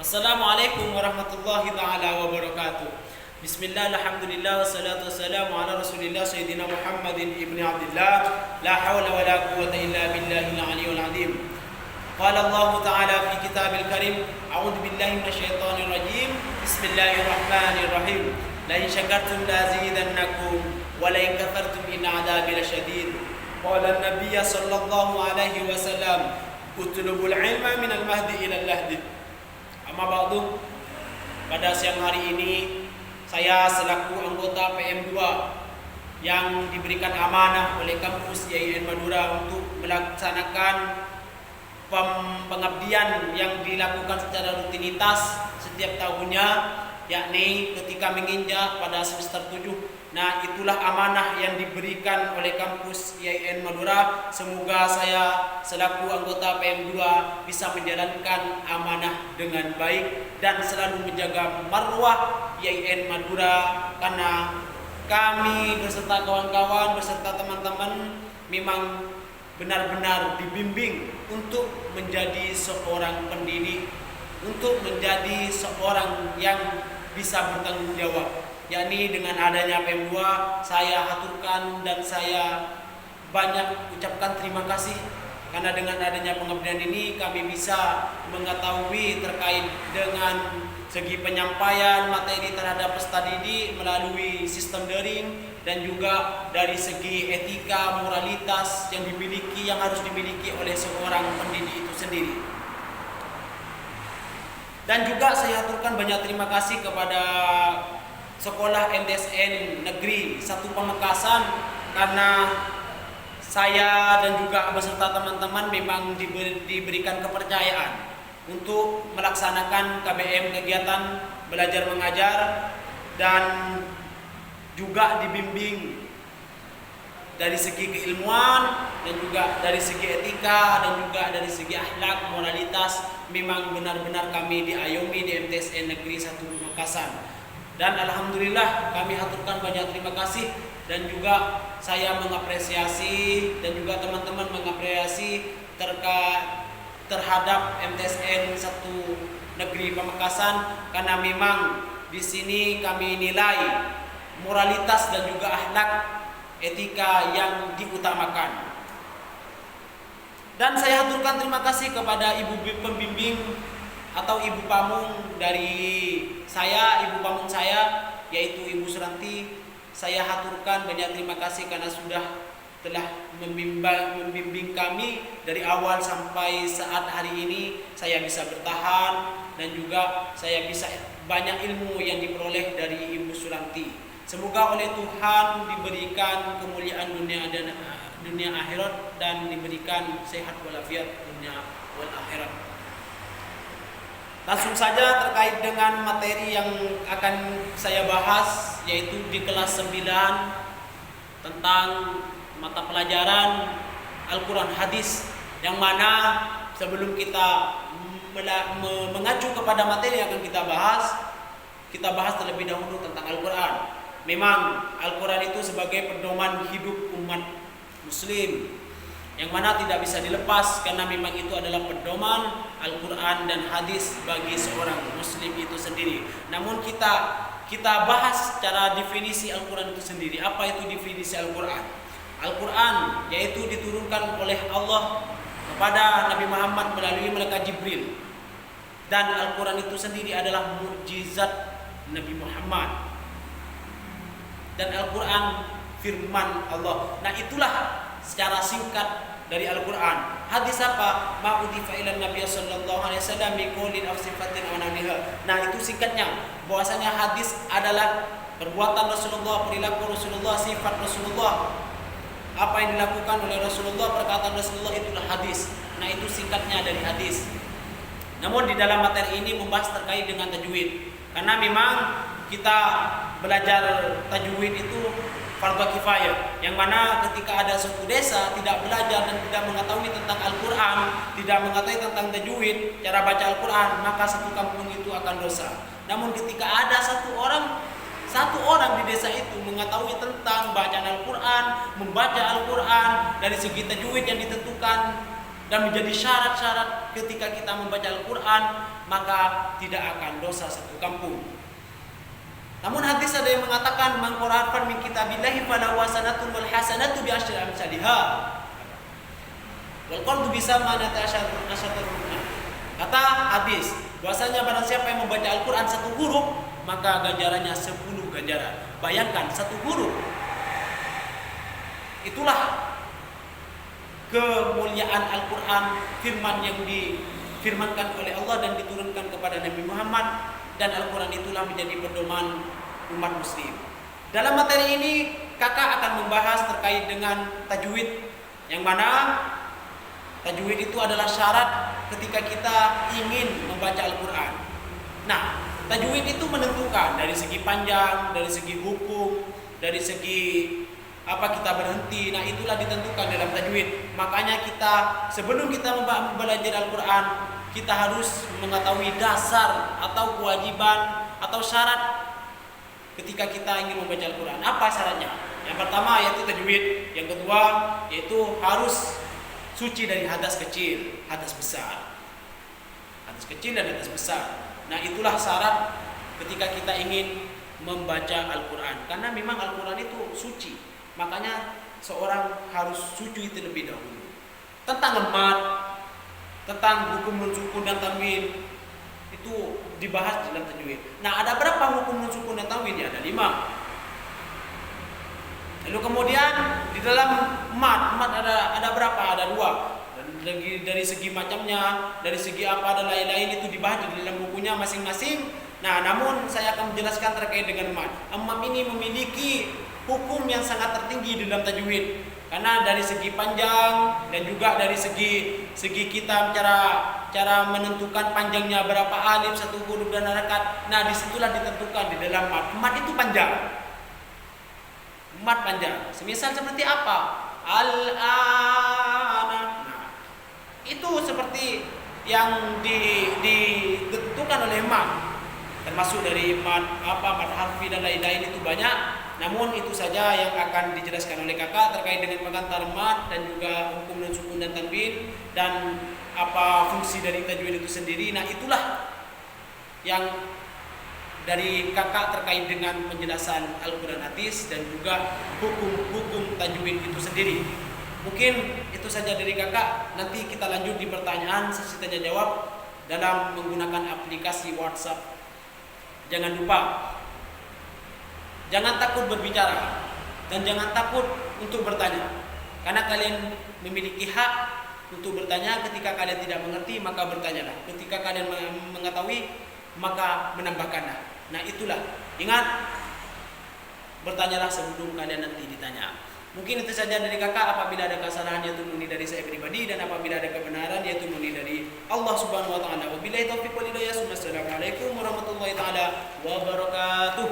Assalamualaikum warahmatullahi taala wabarakatuh. Bismillah, alhamdulillah, wassalatu wassalamu ala rasulillah Sayyidina Muhammadin ibni Abdullah. La hawla wa la quwwata illa billahil aliyyil azim. Qala Allah ta'ala fi kitabil karim, a'udzu billahi minasyaitonir rajim. Bismillahirrahmanirrahim. La in syakartum la azidannakum wa la in kafartum inna 'adzabi lasyadid. Qala an-nabiy sallallahu alaihi wasallam, utlubul ilma minal mahdi ilal lahdi. Amma ba'du, pada siang hari ini saya selaku anggota PM2 yang diberikan amanah oleh kampus IAIN Madura untuk melaksanakan pengabdian yang dilakukan secara rutinitas setiap tahunnya, yakni ketika menginjak pada semester 7. Nah, itulah amanah yang diberikan oleh kampus IAIN Madura. Semoga saya selaku anggota PM2 bisa menjalankan amanah dengan baik dan selalu menjaga marwah IAIN Madura, karena kami beserta kawan-kawan, beserta teman-teman memang benar-benar dibimbing untuk menjadi seorang pendidik, untuk menjadi seorang yang bisa bertanggung jawab. Yakni dengan adanya PM2, saya haturkan dan saya banyak ucapkan terima kasih, karena dengan adanya pengabdian ini kami bisa mengetahui terkait dengan segi penyampaian materi terhadap peserta didik melalui sistem daring, dan juga dari segi etika, moralitas yang harus dimiliki oleh seorang pendidik itu sendiri. Dan juga saya haturkan banyak terima kasih kepada Sekolah MTSN Negeri 1 Pamekasan, karena saya dan juga beserta teman-teman memang diberikan kepercayaan untuk melaksanakan KBM, kegiatan belajar mengajar, dan juga dibimbing dari segi keilmuan dan juga dari segi etika dan juga dari segi akhlak, moralitas. Memang benar-benar kami diayomi di MTSN Negeri 1 Pamekasan. Dan alhamdulillah kami haturkan banyak terima kasih, dan juga saya mengapresiasi dan juga teman-teman mengapresiasi terhadap MTSN 1 Negeri Pamekasan, karena memang di sini kami nilai moralitas dan juga akhlak, etika yang diutamakan. Dan saya haturkan terima kasih kepada ibu pembimbing atau ibu pamung dari saya, ibu pamung saya, yaitu Ibu Suranti. Saya haturkan banyak terima kasih karena telah membimbing kami dari awal sampai saat hari ini saya bisa bertahan, dan juga saya bisa banyak ilmu yang diperoleh dari Ibu Suranti. Semoga oleh Tuhan diberikan kemuliaan dunia akhirat, dan diberikan sehat walafiat dunia wal akhirat. Langsung saja terkait dengan materi yang akan saya bahas, yaitu di kelas 9 tentang mata pelajaran Al-Quran Hadis, yang mana sebelum kita mengacu kepada materi yang akan kita bahas terlebih dahulu tentang Al-Quran. Memang Al-Quran itu sebagai pedoman hidup umat Muslim, yang mana tidak bisa dilepas, karena memang itu adalah pedoman Al-Quran dan hadis bagi seorang Muslim itu sendiri. Namun kita bahas secara definisi Al-Quran itu sendiri. Apa itu definisi Al-Quran? Al-Quran yaitu diturunkan oleh Allah kepada Nabi Muhammad melalui malaikat Jibril, dan Al-Quran itu sendiri adalah mukjizat Nabi Muhammad, dan Al-Quran firman Allah. Nah, itulah secara singkat dari Al-Quran. Hadis apa? Ma'udifa ilan Nabi sallallahu alaihi wasallam biqaulin aw sifatin aw nahwiha. Nah, itu singkatnya, bahwasanya hadis adalah perbuatan Rasulullah, perilaku Rasulullah, sifat Rasulullah. Apa yang dilakukan oleh Rasulullah, perkataan Rasulullah, itulah hadis. Nah, itu singkatnya dari hadis. Namun di dalam materi ini membahas terkait dengan tajwid, karena memang kita belajar tajwid itu fardu kifayah, yang mana ketika ada suatu desa tidak belajar dan tidak mengetahui tentang Al-Quran, tidak mengetahui tentang tajwid, cara baca Al-Quran, maka satu kampung itu akan dosa. Namun ketika ada satu orang di desa itu mengetahui tentang bacaan Al-Quran, membaca Al-Quran dari segi tajwid yang ditentukan, dan menjadi syarat-syarat ketika kita membaca Al-Quran, maka tidak akan dosa satu kampung. Namun hadis ada yang mengatakan man qara'an min kitabillahi falahu hasanatun wal hasanatu bi asyri amsalha. Wal qardu bisa manata asyarun. Kata hadis, bahwasanya barang siapa yang membaca Al-Quran satu huruf, maka ganjarannya 10 ganjaran. Bayangkan satu huruf. Itulah kemuliaan Al-Quran, firman yang difirmankan oleh Allah dan diturunkan kepada Nabi Muhammad, dan Al-Quran itulah menjadi pedoman umat muslim. Dalam materi ini kakak akan membahas terkait dengan tajwid, yang mana tajwid itu adalah syarat ketika kita ingin membaca Al-Quran. Nah, tajwid itu menentukan dari segi panjang, dari segi hukum, dari segi apa kita berhenti. Nah, itulah ditentukan dalam tajwid. Makanya kita sebelum kita belajar Al-Quran, kita harus mengetahui dasar atau kewajiban atau syarat ketika kita ingin membaca Al-Quran. Apa syaratnya? Yang pertama yaitu tajwid. Yang kedua yaitu harus suci dari hadas kecil, hadas besar. Hadas kecil dan hadas besar. Nah, itulah syarat ketika kita ingin membaca Al-Quran. Karena memang Al-Quran itu suci. Makanya seorang harus suci terlebih dahulu. Tentang lemmat, tentang hukum nun sukun dan tanwin itu dibahas dalam tajwid. Nah, ada berapa hukum nun sukun dan tanwin? Ada 5. Lalu kemudian di dalam mat ada berapa? Ada 2. Dari segi macamnya, dari segi apa dan lain-lain itu dibahas di dalam bukunya masing-masing. Nah, namun saya akan menjelaskan terkait dengan mat. Mat ini memiliki hukum yang sangat tertinggi di dalam tajwid. Karena dari segi panjang dan juga dari segi kita cara menentukan panjangnya berapa alif, satu huruf dan harakat. Nah, disitulah ditentukan di dalam mat. Mat itu panjang. Mat panjang. Semisal seperti apa? Al-ana. Nah, itu seperti yang ditentukan oleh mat. Termasuk dari mat harfi dan lain-lain itu banyak. Namun itu saja yang akan dijelaskan oleh kakak terkait dengan pengantar mat dan juga hukum nun sukun dan tanwin dan apa fungsi dari tajwid itu sendiri. Nah, itulah yang dari kakak terkait dengan penjelasan Al-Quran hadis dan juga hukum-hukum tajwid itu sendiri. Mungkin itu saja dari kakak. Nanti kita lanjut di pertanyaan sesi tanya jawab dalam menggunakan aplikasi WhatsApp. Jangan lupa, jangan takut berbicara dan jangan takut untuk bertanya. Karena kalian memiliki hak untuk bertanya. Ketika kalian tidak mengerti, maka bertanyalah. Ketika kalian mengetahui, maka menambahkanlah. Nah, itulah. Ingat, bertanyalah sebelum kalian nanti ditanya. Mungkin itu saja dari kakak. Apabila ada kesalahan yaitu murni dari saya pribadi, dan apabila ada kebenaran yaitu murni dari Allah Subhanahu wa taala. Wabillahi taufiq wal hidayah. Wassalamualaikum warahmatullahi taala wabarakatuh.